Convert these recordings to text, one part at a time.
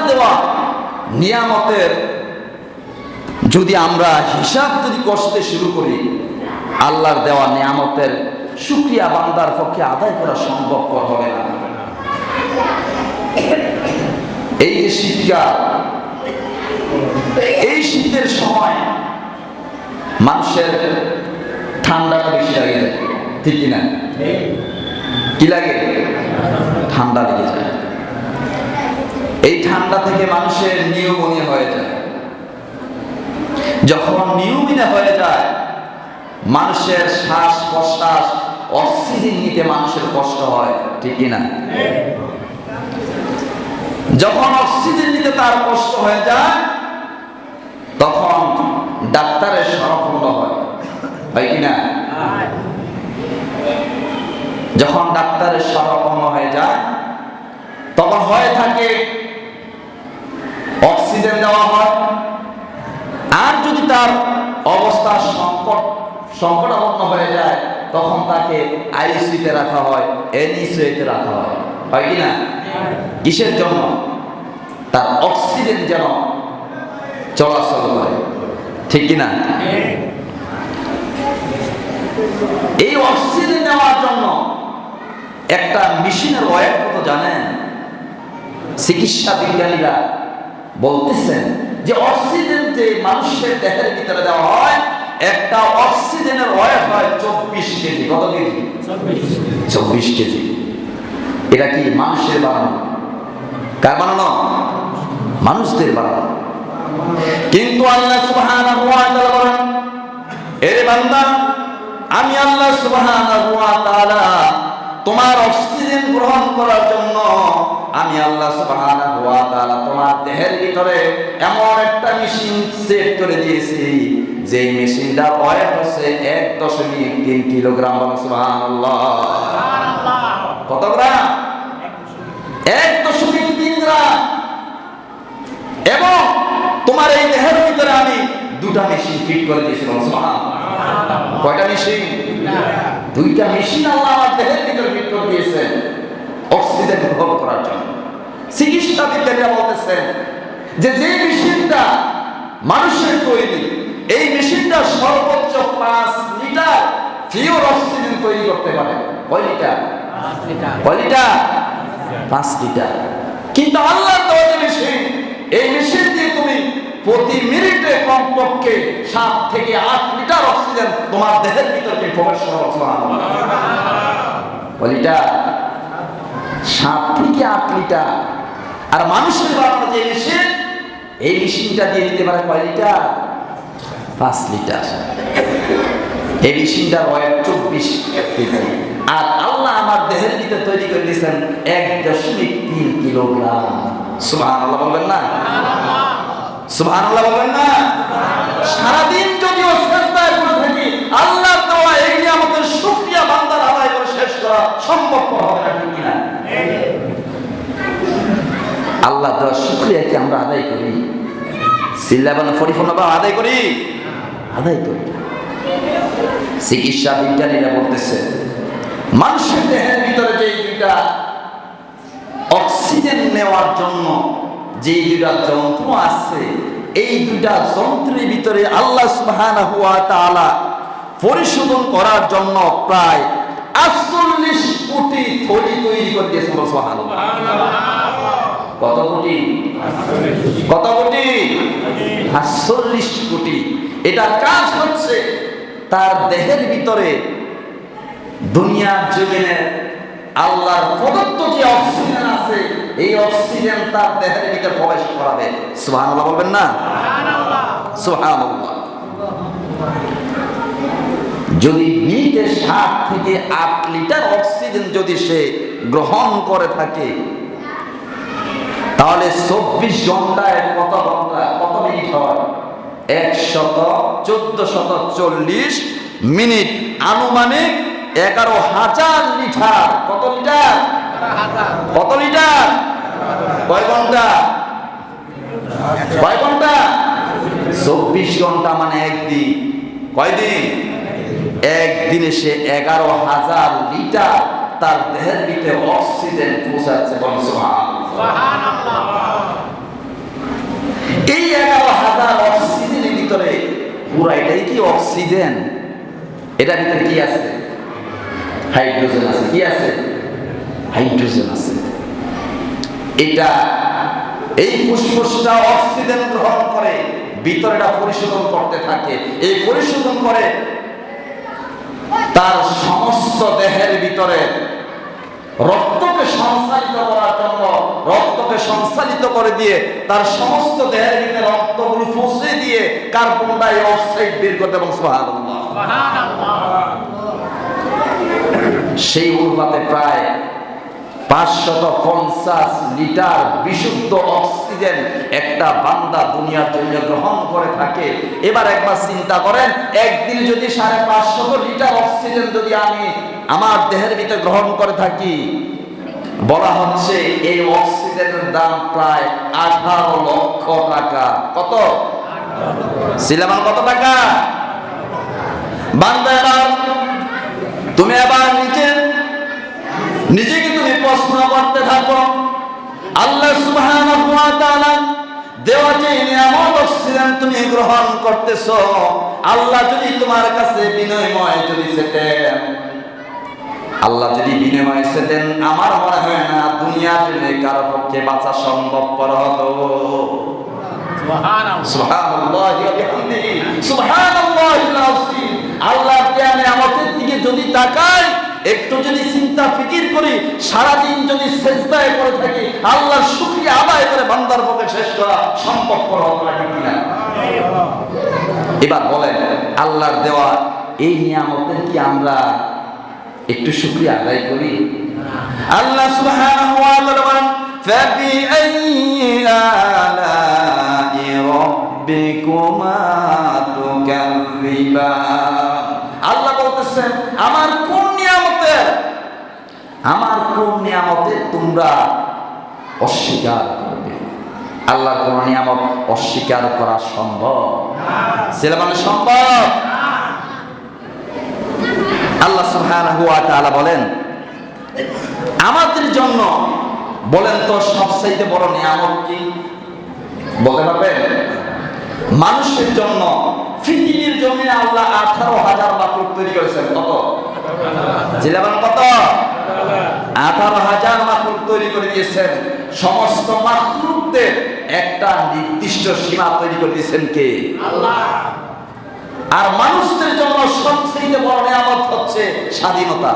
দেওয়া নিয়ামতের যদি আমরা হিসাব যদি করতে শুরু করি, আল্লাহর দেওয়া নিয়ামতের শুকরিয়া বান্দার পক্ষে আদায় করা সম্ভবপর হবে না। এই যে শীতকাল, এই শীতের সময় মানুষের ঠান্ডাটা বেশি লাগে, ঠিক কিনা? কি লাগে? ঠান্ডা লেগে যায়। এই ঠান্ডা থেকে মানুষের নিউমোনিয়া হয়ে যায়। যখন নিউমোনিয়া হয়ে যায়, মানুষের শ্বাস প্রশ্বাস অক্সিজেন নিতে মানুষের কষ্ট হয়, ঠিক কিনা? যখন অক্সিজেন নিতে তার কষ্ট হয়ে যায়, তখন ডাক্তারের শরণাপন্ন হয় কিনা? যখন ডাক্তারের শরণাপন্ন হয়ে যায়, তখন হয়ে থাকে অক্সিজেন দেওয়া হয়। আর যদি তার অবস্থা সংকটাপন্ন হয়ে যায়, তখন তাকে আইসিইউতে রাখা হয়, এনইসিইউতে রাখা হয় কিনা? কিসের জন্য? তার অক্সিজেন যেন চলাচল করে, ঠিক কিনা? এই অক্সিজেন নেওয়ার জন্য একটা মেশিনের ওয়েট কত জানেন? চিকিৎসা বিজ্ঞানীরা বলতেছেন যে অক্সিজেন যে মানুষের দেহের ভিতরে দেওয়া হয়, একটা অক্সিজেনের ওয়েট হয় 24 কেজি। কত কেজি? 24 কেজি। এটা কি মানুষের বানানো? কার বানানো? মানুষদের বানানো। কিন্তু আল্লাহ সুবহানাহু ওয়া তাআলা বলেন, এ বান্দা, আমি আল্লাহ সুবহানাহু ওয়া তাআলা তোমার অক্সিজেন গ্রহণ করার জন্য আমি আল্লাহ সুবহানাহু ওয়া তাআলা তোমার দেহের ভিতরে এমন একটা মেশিন সেট করে দিয়েছি, যে মেশিনটার ওয়েট হচ্ছে 1.3 কিলোগ্রাম। সুবহানাল্লাহ। কত গ্রাম? 1.3 গ্রাম। এবং তোমার এই দেহের ভিতরে আমি দুটা মেশিন ফিট করে দিয়েছিলাম। সুবহানাল্লাহ। কয়টা মেশিন? দুইটা মেশিন আল্লাহ আমার দেহের ভিতরে ফিট করে দিয়েছেন অক্সিজেন গ্রহণ করার জন্য। চিকিৎসা বিজ্ঞানীরা বলতেছেন যে যে মেশিনটা মানুষের তৈরি, এই মেশিনটা সর্বোচ্চ 5 লিটার পিওর অক্সিজেন তৈরি করতে পারে। কয় লিটার? 5 লিটার। 5 লিটার। কিন্তু আল্লাহর দেওয়া যে মেশিন, এই মেশিন দিয়ে তুমি প্রতি মিনিটে কমপক্ষে 7 থেকে 8 লিটার অক্সিজেন তোমার দেহের ভিতরে প্রবেশ করা। সুবহানাল্লাহ। কয় লিটার? 7 থেকে 8 লিটার। আর মানুষের বানানো যে মেশিন, এই মেশিনটা দিয়ে দিতে পারে কয় লিটার? 5 লিটার। এই মেশিনটার ওয়েট 24 কেজি। আর আল্লাহ আমার দেহের ভিতরে তৈরি করে দিয়েছেন 1.3 কিলোগ্রাম। সুবহানাল্লাহ বলবেন না? সুবহানাল্লাহ বলবেন না? সারাদিন যদি সিজদায় পড়ে থাকি, আল্লাহ দেওয়া এই নিয়ামতের শুকরিয়া বান্দার আদায় করে শেষ করা সম্ভব হবে না, ঠিক কিনা? আল্লাহ দেওয়ার শুকরিয়া কি আমরা আদায় করি? সিল্লাবান পরিপূর্ণভাবে আদায় করি? আদায় করি। চিকিৎসা বিজ্ঞানীরা বলতেছে, মানুষের দেহের ভিতরে যে দুইটা অক্সিজেন নেওয়ার জন্য যে দুইটা যন্ত্র আছে, এই দুইটা যন্ত্রের ভিতরে আল্লাহ সুবহানাহু ওয়া তাআলা পরিশোধন করার জন্য প্রায় 48 কোটি থলি তৈরি করে দিয়েছেন। সুবহানাল্লাহ। কত কোটি? কত কোটি? 48 কোটি। এটা কাজ হচ্ছে তার দেহের ভিতরে দুনিয়ার জমিনে আল্লাহর প্রদত্ত যে অক্সিজেন আছে, এই অক্সিজেন তার দেহের ভিতরে প্রবেশ করাবে। সুবহানাল্লাহ বলবেন না? সুবহানাল্লাহ। যদি মিনিটে 7 থেকে 8 লিটার অক্সিজেন যদি সে গ্রহণ করে থাকে, তাহলে 24 ঘন্টায় কত ঘন্টা, কত মিনিট হয়? 1440 মিনিট, আনুমানিক 11,000 লিটার। কত লিটার? কত লিটার? কয় ঘন্টা? কয় ঘন্টা? 24 ঘন্টা মানে একদিন। কয় দিন? একদিনে সে 11,000 লিটার তার দেহের ভিতরে অক্সিজেন পৌঁছাচ্ছে। সুবহানাল্লাহ। এই 11,000 অক্সিজেনের ভিতরে পুরো এটাই কি অক্সিজেন? এটার ভিতরে কি আছে? হাইড্রোজেন আছে। কি আছে? হাইড্রোজেন আছে। এটা এই ফুসফুসটা অক্সিজেন গ্রহণ করে ভিতরেটা পরিশোধন করতে থাকে। এই পরিশোধন করে তার সমস্ত দেহের ভিতরে রক্তকে সঞ্চালিত করার জন্য, রক্তকে সঞ্চালিত করে দিয়ে তার সমস্ত দেহের ভিতরে রক্তগুলো পৌঁছে দিয়ে কার্বন ডাই অক্সাইড বের করতে এবং সুবহানাল্লাহ। সেই অনুপাতে প্রায় 550 লিটার বিশুদ্ধ অক্সিজেন একটা বান্দা দুনিয়ার জন্য গ্রহণ করে থাকে। এবার একবার চিন্তা করেন, একদিনে যদি 550 লিটার অক্সিজেন যদি আমি আমার দেহের ভিতরে গ্রহণ করে থাকি, বলা হচ্ছে এই অক্সিজেনের দাম প্রায় 18 লক্ষ টাকা। কত? সিলেমান কত টাকা? বান্দা এবার তুমি এবার নিজেকে তুমি প্রশ্ন করতে থাকো, আল্লাহ সুবহানাহু ওয়া তাআলা দেওয়া যে নিয়ামত অক্সিজেন তুমি গ্রহণ করতেছো, আল্লাহ যদি তোমার কাছে বিনিময় যদি চেতেন, আল্লাহ যদি বিনিময় চেতেন, আমার মনে হয় না দুনিয়ার জন্য কারো পক্ষে বাঁচা সম্ভবপর হতো। সুবহানাল্লাহি ওয়া বিহামদিহি সুবহানাল্লাহিল আযীম। আল্লাহর দেয়া নিয়ামতের দিকে যদি তাকাই, একটু যদি চিন্তা ফিকির করি, সারাদিন যদি সেজদায় পড়ে থাকি, আল্লাহর শুকরিয়া আদায় করে বান্দার পক্ষে শেষ করা সম্ভবপর হবে না, ঠিক না? এবার বলেন, আল্লাহর দেওয়া এই নিয়ামতের কি আমরা একটু শুকরিয়া আদায় করি? আল্লাহ সুবহানাহু ওয়া তাআলা বলেন, ফাবিআইয়ি আলাই রাব্বিকুমা তুকাযযিবান। আল্লাহ বলতেছেন, আমার কোন নিয়ামতে তোমরা অস্বীকার করবে? আল্লাহর কোন নিয়ামত অস্বীকার করা সম্ভব? ছেলে মানে সম্ভব? আল্লাহ সুবহানাহু ওয়া তাআলা বলেন, আমাদের জন্য বলেন তো সবচেয়ে বড় নিয়ামত কি? বলতে পারবেন? মানুষের জন্য পৃথিবীর জমিনে আল্লাহ 18,000 মাখলুক তৈরি করেছেন। কত? জিলাবান কত? 18,000 মাখলুক তৈরি করে দিয়েছেন। সমস্ত মাখলুকদের একটা নির্দিষ্ট সীমা তৈরি করে দিয়েছেন কে? আল্লাহ। আর মানুষদের জন্য সবচেয়ে বড় নিয়ামত হচ্ছে স্বাধীনতা।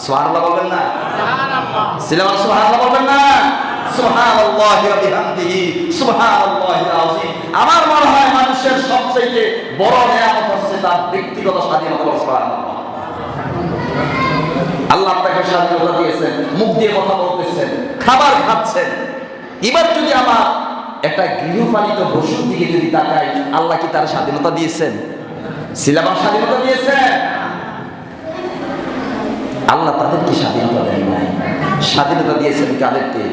সুবহানাল্লাহ বলবেন না? সুবহানাল্লাহ। সিলাম সুবহানাল্লাহ বলবেন না? সুবহানাল্লাহি ওয়া বিহামদিহি সুবহানাল্লাহিল আযীম। আমার মনে হয় মানুষের সবচেয়ে বড় নিয়ামত হচ্ছে তার ব্যক্তিগত স্বাধীনতা। সুবহানাল্লাহ। আল্লাহ আপনাকে স্বাধীনতা দিয়েছেন, মুখ দিয়ে কথা বলতেছেন, খাবার খাচ্ছেন। এবার যদি আমার একটা গৃহপালিত পশুর দিকে যদি তাকাই, আল্লাহ কি তার স্বাধীনতা দিয়েছেন? সিলাবার স্বাধীনতা দিয়েছেন? আল্লাহ তাদেরকে স্বাধীনতা দেন নাই। স্বাধীনতা দিয়েছেন কাদেরকে?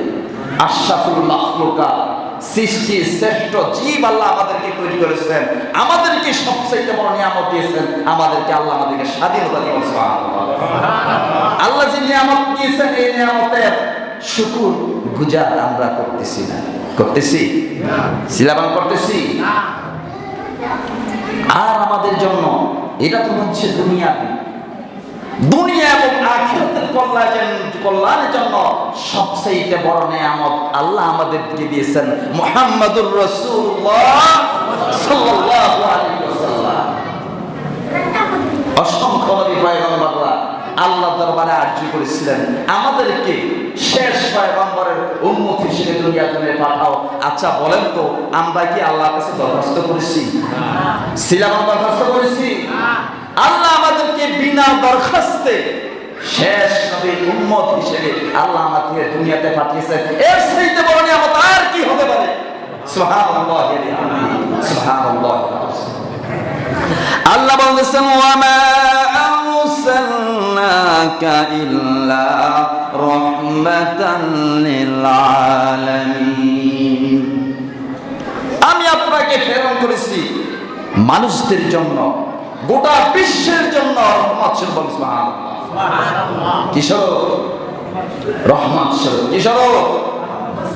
আশরাফুল মাখলুকাত, সৃষ্টির শ্রেষ্ঠ জীব আল্লাহ আমাদেরকে তৈরি করেছেন, আমাদেরকে সবচেয়ে বড় নিয়ামত দিয়েছেন, আমাদেরকে আল্লাহ আমাদেরকে স্বাধীনতা দিয়েছেন। সুবহানাল্লাহ। আল্লাহ যে নিয়ামত দিয়েছেন, এই নিয়ামতের শুকর গুজার আমরা করতেছি না। করতেছি? সিলাবান করতেছি? আর আমাদের জন্য এটা তো হচ্ছে দুনিয়া এবং আখিরাতের কল্যাণের জন্য সবচেয়ে বড় নিয়ামত আল্লাহ আমাদেরকে দিয়েছেন মুহাম্মাদুর রাসূলুল্লাহ সাল্লাল্লাহু আলাইহি ওয়াসাল্লাম। অসংখ্য নবী পয়গম্বররা আল্লাহ দরবারে আরজি করেছিলেন, আমাদেরকে শেষ পয়গম্বরের উম্মত হিসেবে দুনিয়াতে পাঠাও। আচ্ছা বলেন তো, আমরা কি আল্লাহর কাছে দরখাস্ত করেছি? ছিলাম দরখাস্ত করেছি? আল্লাহ আমাদেরকে বিনা দরখাস্তে শেষ নবীর উম্মত হিসেবে আল্লাহ আমাদেরকে দুনিয়াতে পাঠিয়েছেন। এর চাইতে বড় নিয়ামত আর কি হতে পারে? সুবহানাল্লাহ সুবহানাল্লাহ। আল্লাহ বলেছেন, ওয়া মা আরসালনাকা ইল্লা রাহমাতান লিল আলামিন। আমি আপনাকে প্রেরণ করেছি মানুষদের জন্য, গোটা বিশ্বের জন্য রহমত স্বরূপ। সুবহানাল্লাহ। কি স্বরূপ? রহমত স্বরূপ। কি স্বরূপ?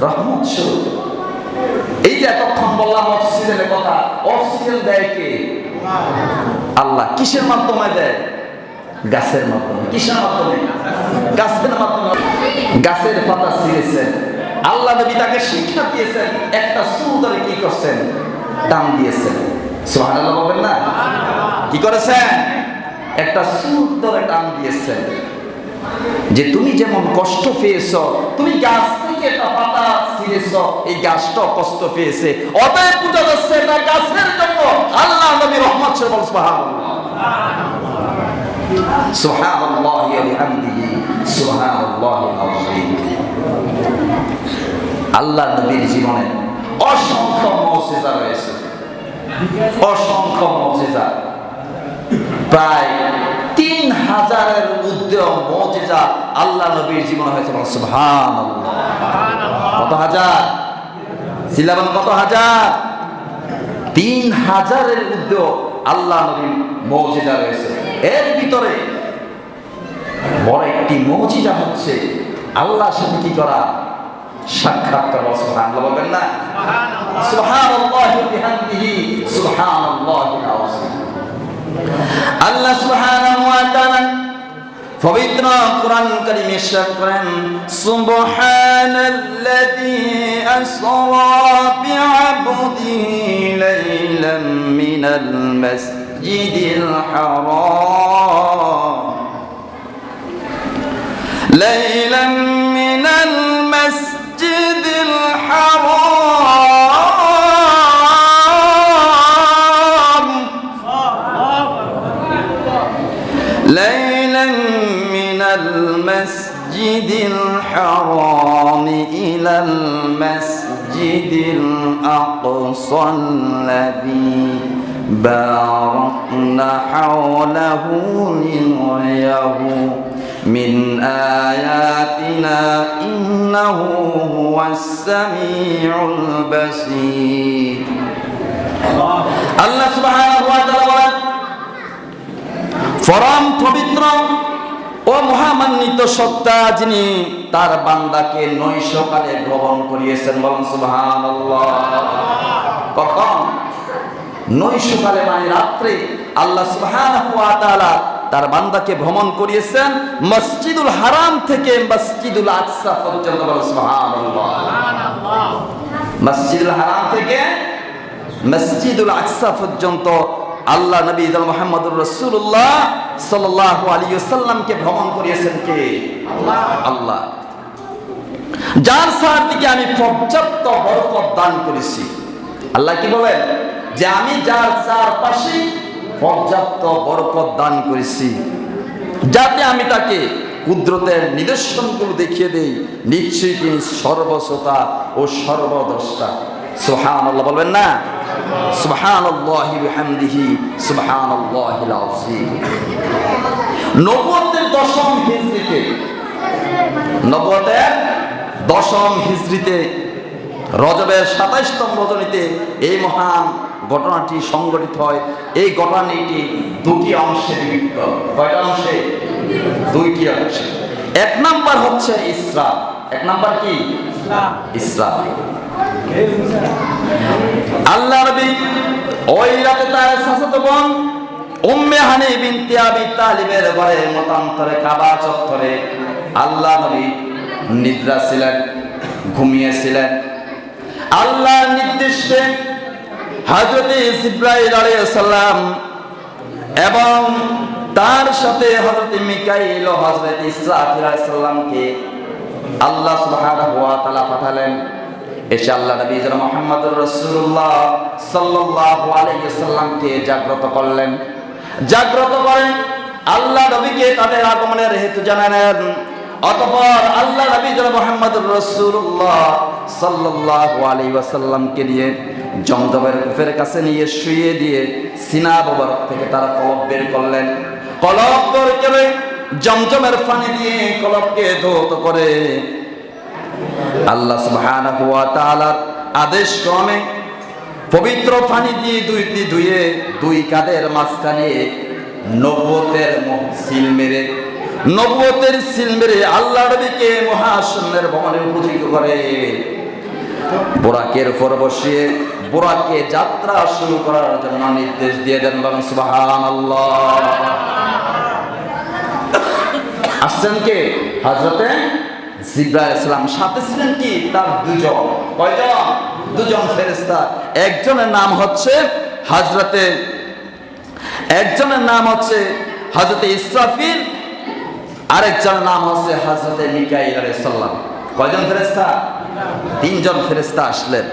রহমত স্বরূপ। এই যে এতক্ষণ বললাম অক্সিজেনের কথা, অক্সিজেন দেয় কে? আল্লাহ। কিসের মাধ্যমে দেয়? গাছের মাধ্যমে। কিসের মাধ্যমে? গাছের মাধ্যমে। গাছের পাতা ছিঁড়েছেন, আল্লাহ নবী তাকে শিক্ষা দিয়েছেন, একটা চুল ধরে কি করছেন? টান দিয়েছেন। সুবহানাল্লাহ বলবেন না? কি করেছেন? একটা চুল ধরে টান দিয়েছেন, যে তুমি যেমন কষ্ট পেয়েছো, তুমি গাছ থেকে একটা পাতা ছিঁড়েছো, এই গাছটা কষ্ট পেয়েছে, অতএব পূজা যাচ্ছে এটা গাছের জন্য। আল্লাহ নবী রহমত ছিল। বল সুবহানাল্লাহ। সুবহানাল্লাহি ওয়া বিহামদিহি সুবহানাল্লাহিল আযীম। আল্লাহ নবীর জীবনে অসংখ্য মুজিজা রয়েছে, অসংখ্য মুজিজা, প্রায় 3000-এর ঊর্ধ্বে মুজিজা আল্লাহ নবীর জীবনে হয়েছে। সুবহানাল্লাহ। কত হাজার? সিলাবান কত হাজার? 3000-এর ঊর্ধ্বে আল্লাহ নবীর মুজিজা রয়েছে। এর ভিতরে বড় একটি মুজিজা হচ্ছে আল্লাহর সাথে কি করা? সাক্ষাৎ করা। সুবহানাল্লাহ বলবেন না? সুবহানাল্লাহি ওয়া বিহামদিহি সুবহানাল্লাহিল আযীম। আল্লাহ সুবহানাহু ওয়া তাআলা পবিত্র কোরআন কারীমে ইরশাদ করেন, সুবহানাল্লাযী আসরা বি'আবদিহি লাইলাম মিনাল মাসজিদিল হারাম লাইলাম মিনাল মাসজিদিল হারাম ليلا من المسجد الحرام إلى المسجد الأقصى الذي باركنا حوله لنريه من آياتنا إنه هو السميع البصير. الله سبحانه وتعالى পরম পবিত্র ও মহামান্বিত সত্তা, যিনি তার বান্দাকে নৈশকালে ভ্রমণ করিয়েছেন। বলুন সুবহানাল্লাহ। কখন? নৈশকালে, মানে রাত্রে আল্লাহ সুবহানাহু ওয়া তাআলা তার বান্দাকে ভ্রমণ করিয়েছেন মসজিদুল হারাম থেকে মসজিদুল আকসা পর্যন্ত। বলুন সুবহানাল্লাহ। মসজিদুল হারাম থেকে মসজিদুল আকসা পর্যন্ত আল্লাহ নবী মুহাম্মদুর রাসূলুল্লাহ সাল্লাল্লাহু আলাইহি ওয়াসাল্লামকে ভ্রমণ করিয়েছেন কে? আল্লাহ। যার সাথে আমি পর্যাপ্ত বরকত দান করেছি। আল্লাহ কি বলেন? যে আমি যার চারপাশে পর্যাপ্ত বরকত দান করেছি, যাতে আমি তাকে কুদরতের নিদর্শনগুলো দেখিয়ে দেই, নিশ্চয়ই তিনি সর্বশ্রোতা ও সর্বদ্রষ্টা। সুবহানাল্লাহ বলবেন না? সুবহানাল্লাহি বিহামদিহি সুবহানাল্লাহিল আযীম। নবুয়তের 10ম হিজরিতে, নবুয়তের 10ম হিজরিতে রজবের 27তম রজনীতে এই মহান ঘটনাটি সংঘটিত হয়। এই ঘটনাটি দুটি অংশে বিভক্ত। কয়টা অংশে? দুইটি অংশে। এক নাম্বার হচ্ছে ইসরা। এক নাম্বার কি? ইসরা। আল্লাহ নবী ওই রাতে তার চাচাতো বোন উম্মে হানি বিনতে আবি তালিবের ঘরে মতান্তরে কাবা চত্বরে আল্লাহ নবী নিদ্রা ছিলেন, ঘুমিয়েছিলেন। আল্লাহর নির্দেশে হযরত জিবরাইল আলাইহিস সালাম এবং তার সাথে হযরত মিকাইল ও হযরত ইসরাফিল আলাইহিস সালামকে আল্লাহ সুবহানাহু ওয়া তাআলা পাঠালেন। এসে আল্লাহ নবী মুহাম্মদুর রাসূলুল্লাহ সাল্লাল্লাহু আলাইহি ওয়াসাল্লামকে জাগ্রত করলেন। জাগ্রত করে আল্লাহ নবীকে তাদের আগমনের হেতু জানালেন। অতঃপর আল্লাহ নবী মুহাম্মদুর রাসূলুল্লাহ সাল্লাল্লাহু আলাইহি ওয়াসাল্লামকে নিয়ে জমজমের কূপের কাছে নিয়ে শুইয়ে দিয়ে সিনা মোবারক থেকে তারা কলব বের করলেন। কলব বের করে জমজমের পানি দিয়ে কলবকে ধৌত করে আল্লাহ সুবহানাহু ওয়া তাআলার আদেশ ক্রমে পবিত্র পানি দিয়ে ধুয়ে দুই কাঁধের মাঝখানে নবুয়তের সিল মেরে আল্লাহ নবীকে মহাশূন্যের ভ্রমণে উপযোগী করে বুরাকের উপর বসিয়ে বুরাকে যাত্রা শুরু করার জন্য নির্দেশ দিয়ে দেন। বলেন সুবহানাল্লাহ। আসছেন কে? হযরতে জিবরাইল আলাইহিস সালাম। সাথে ছিলেন কি? তার দুজন। কয়জন? দুজন ফেরেশতা। একজনের নাম হচ্ছে হযরতে ইসরাফিল, আরেকজনের নাম হচ্ছে হযরতে মিকাইল আলাইহিস সালাম। কয়জন ফেরেশতা? তিনজন ফেরেশতা আসলেন।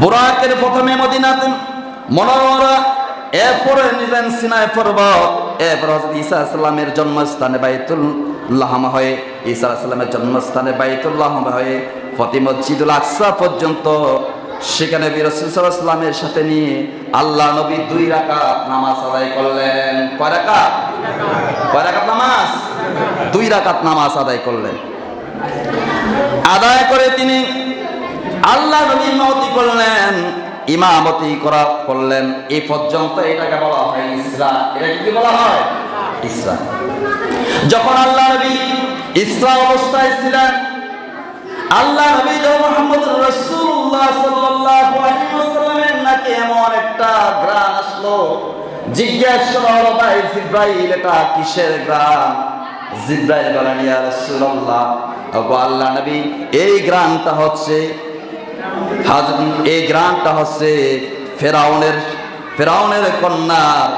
বুরাকের প্রথমে মদিনাতে মুনাওয়ারা, এরপরে নিলেন সিনাই পর্বত, এরপর হযরত ঈসা আলাইহিস সালামের জন্মস্থানে বাইতুল্লাহ হয়ে, ঈসা আলাইহিস সালামের জন্মস্থানে বাইতুল্লাহ হয়ে ফতি মসজিদুল আকসা পর্যন্ত, সেখানে নবী রাসূল সাল্লাল্লাহু আলাইহি ওয়াসাল্লামের সাথে নিয়ে আল্লাহ নবী 2 রাকাত নামাজ আদায় করলেন। কয় রাকাত? কয় রাকাত নামাজ? 2 রাকাত নামাজ আদায় করলেন। আদায় করে তিনি আল্লাহ নবী ইমামতি করলেন, করলেন। এই পর্যন্ত এটাকে বলা হয় ইসরা। এটা কি বলা হয়? ইসরা। যখন আল্লাহ নবী ইসরা অবস্থায় ছিলেন, আল্লাহ নবী মুহাম্মদুর রাসূলুল্লাহ সাল্লাল্লাহু আলাইহি ওয়াসাল্লামের নাকে এমন একটা ঘ্রাণ আসলো, জিজ্ঞাসা হলো, ভাই জিবরাইল, এটা কিসের ঘ্রাণ? জিবরাইল বলেন, ইয়া রাসূলুল্লাহ, ওগো আল্লাহ নবী, এই ঘ্রাণটা হচ্ছে ফেরাউনের কন্যার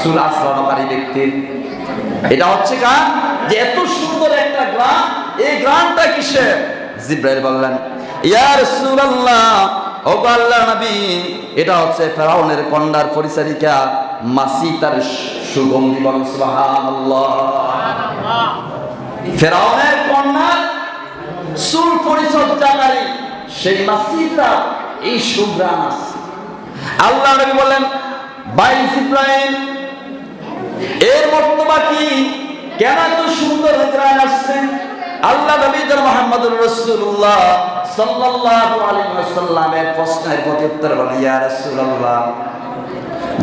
চুল আশ্রয়কারী ব্যক্তির। এটা হচ্ছে গান, যে এত সুন্দর একটা গ্রাম, এই গ্রামটা কিসের? জিবরাইল বললেন, ইয়া রাসূলুল্লাহ, ওগো আল্লাহর নবী, এটা হচ্ছে ফেরাউনের কন্যার পরিচারিকা মাসি, তার সুগন্ধি। বলেন সুবহানাল্লাহ। ফেরাউনের কন্যার চুল পরিচর্যাকারী সেই মাসিটা এই সুগ্রাম আছে। আল্লাহ নবী বলেন, ভাই জিবরাইল, এর মর্তবা কি? কেন এত সুন্দর ঘ্রাণ আসছে? আল্লাহ নবী মুহাম্মদুর রাসূলুল্লাহ সাল্লাল্লাহু আলাইহি ওয়াসাল্লামের প্রশ্নের প্রত্যুত্তর বলেন, ইয়া রাসূলুল্লাহ,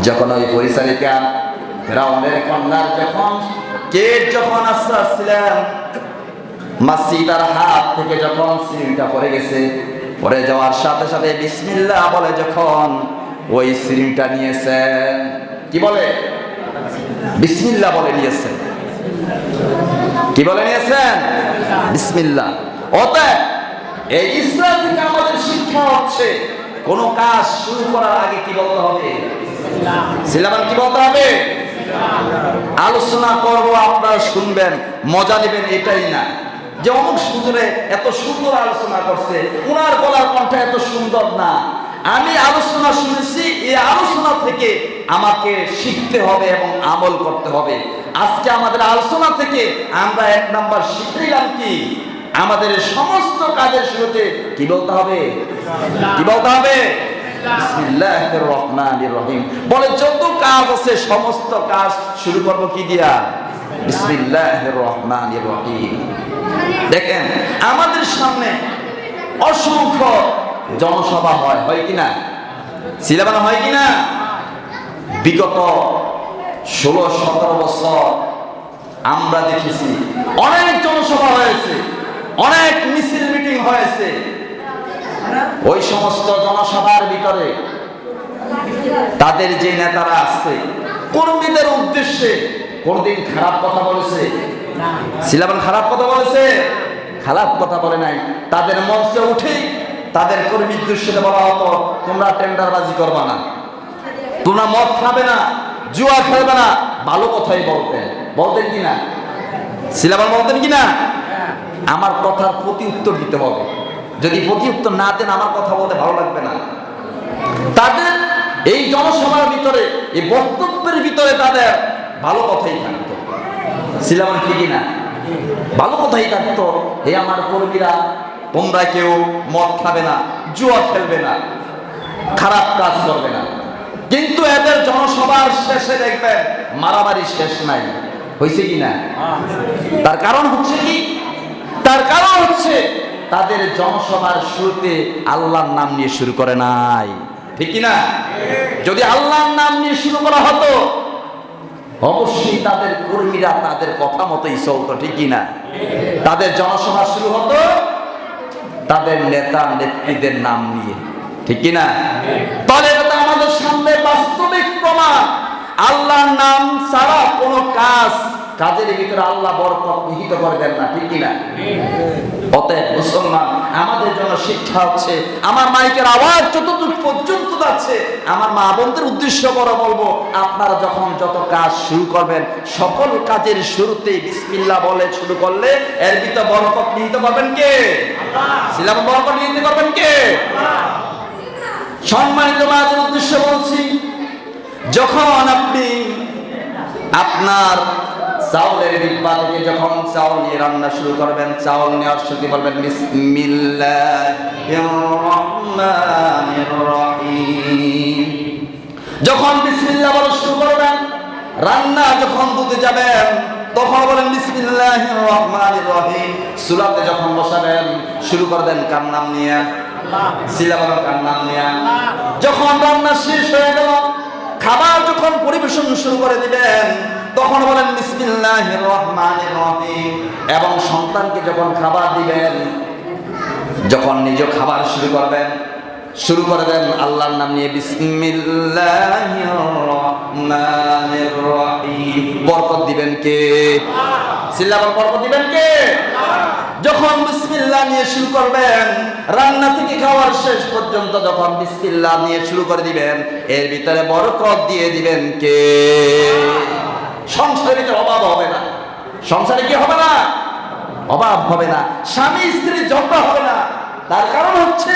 যখন ওই পরিচারিকা ফেরাউনের কন্যার যখন আসছিলেন, মাসিদার হাত থেকে যখন সিরিটা পড়ে গেছে, পড়ে যাওয়ার সাথে সাথে বিসমিল্লাহ বলে যখন ওই সিরিটা নিয়েছেন, কি বলে? বিসমিল্লাহ বলে নিয়েছেন। কি বলে নিয়েছেন? বিসমিল্লাহ। অতএব এই ইসলাম থেকে আমাদের শিক্ষা হচ্ছে, কোন কাজ শুরু করার আগে কি বলতে হবে? সিলাবান কি বলতে হবে? আলোচনা করব, আপনারা শুনবেন, মজা নেবেন, এটাই না যে অমুক হুজুরে এত সুন্দর আলোচনা করছে, ওনার গলার কণ্ঠ এত সুন্দর না। আমি আলোচনা শুনেছি, এই আলোচনা থেকে আমাকে শিখতে হবে এবং আমল করতে হবে। আজকে আমাদের আলোচনা থেকে আমরা 1 নাম্বার শিখে নিলাম কি? আমাদের সমস্ত কাজের শুরুতে কি বলতে হবে? কি বলতে হবে? বিসমিল্লাহির রহমানির রহিম। বলে যত কাজ আছে সমস্ত কাজ শুরু করব কি দিয়া? বিসমিল্লাহির রহমানির রহিম। দেখেন, আমাদের সামনে অসংখ্য জনসভা হয় কিনা? সিলেবানো হয় কিনা? বিগত 16-17 বছর আমরা দেখেছি অনেক জনসভা হয়েছে, অনেক মিছিল মিটিং হয়েছে। ওই সমস্ত জনসভার ভিতরে তাদের যে নেতারা আছে, কর্মীদের উদ্দেশ্যে কোনদিন খারাপ কথা বলেছে? সিলাবান খারাপ কথা বলেছে? খারাপ কথা বলে নাই। তাদের মঞ্চে উঠেই তাদের কর্মীর উদ্দেশ্যে বলা হতো, তোমরা টেন্ডারবাজি করবা না, তোমরা মদ খাবে না, জুয়া খেলবে না। ভালো কথাই বলতেন কিনা? সিলাবান বলতেন কিনা? আমার কথার প্রতি উত্তর দিতে হবে। যদি প্রতি উত্তর না দেন, আমার কথা বলতে ভালো লাগবে না। তাদের এই জনসভার ভিতরে, এই বক্তব্যের ভিতরে তাদের ভালো কথাই থাকতো। সিলাবান কি কিনা? ভালো কথাই থাকতো। হে আমার কর্মীরা, তোমরা কেউ মদ খাবে না, জুয়া খেলবে না, খারাপ কাজ করবে না। কিন্তু এদের জনসভার শেষে দেখবেন মারামারি শেষ নাই। হয়েছে কিনা? তার কারণ হচ্ছে কি? তার কারণ হচ্ছে তাদের জনসভার শুরুতে আল্লাহর নাম নিয়ে শুরু করে নাই। ঠিক কিনা? যদি আল্লাহর নাম নিয়ে শুরু করা হতো, অবশ্যই তাদের কর্মীরা তাদের কথা মতোই চলতো। ঠিক কিনা? তাদের জনসভা শুরু হতো তাদের নেতা নেত্রীদের নাম নিয়ে, ঠিক কি না? তাহলে এটা আমাদের সামনে বাস্তবিক প্রমাণ, আল্লাহর নাম ছাড়া কোনো কাজের ভিতরে আল্লাহ বরকত নিহিত করে দেন না, ঠিক কি না? অতএব মুসলমান, আমাদের জন্য শিক্ষা হচ্ছে, আমার মাইকের আওয়াজ যতদূর পর্যন্ত যাচ্ছে, আমার মা বোনদের উদ্দেশ্য বড় বলবো, আপনারা যখন যত কাজ শুরু করবেন, সকল কাজের শুরুতেই বিসমিল্লাহ বলে শুরু করলে এর ভিতরে বরকত নিহিত করবেন কে? আল্লাহ। বরকত নিহিত করবেন কে? আল্লাহ। সম্মানিত মাদের উদ্দেশ্য বলছি, যখন আপনি আপনার চাউলের ডিব্বা থেকে যখন চাউল নিয়ে রান্না শুরু করবেন, চাউল নেওয়ার শুরুতে বলবেন বিসমিল্লাহির রহমানির রহিম। যখন বিসমিল্লাহ বলে শুরু করবেন, রান্না যখন দিতে যাবেন তখন বলেন বিসমিল্লাহির রহমানির রহিম। চুলাতে যখন বসাবেন শুরু করবেন কার নাম নিয়ে? আল্লাহ। সিলাবার কার নাম নিয়ে? আল্লাহ। যখন রান্না শেষ হয়ে গেল, খাবার যখন পরিবেশন শুরু করে দিবেন তখন বলেন বিসমিল্লাহির রহমানির রহিম। এবং সন্তানকে যখন খাবার দিবেন, যখন নিজে খাবার শুরু করে দেন আল্লাহর নাম নিয়ে বিসমিল্লাহির রহমানির রহিম। বরকত দিবেন কে? সিল্লাবার বরকত দিবেন কে? যখন বিসমিল্লাহ নিয়ে শুরু করবেন, রান্না থেকে খাওয়ার শেষ পর্যন্ত যখন বিসমিল্লাহ নিয়ে শুরু করে দিবেন, এর ভিতরে বরকত দিয়ে দিবেন কে? সংসারের ভিতরে অভাব হবে না। সংসারে কি হবে না? অভাব হবে না। স্বামী স্ত্রী ঝগড়া হবে না। তার কারণ হচ্ছে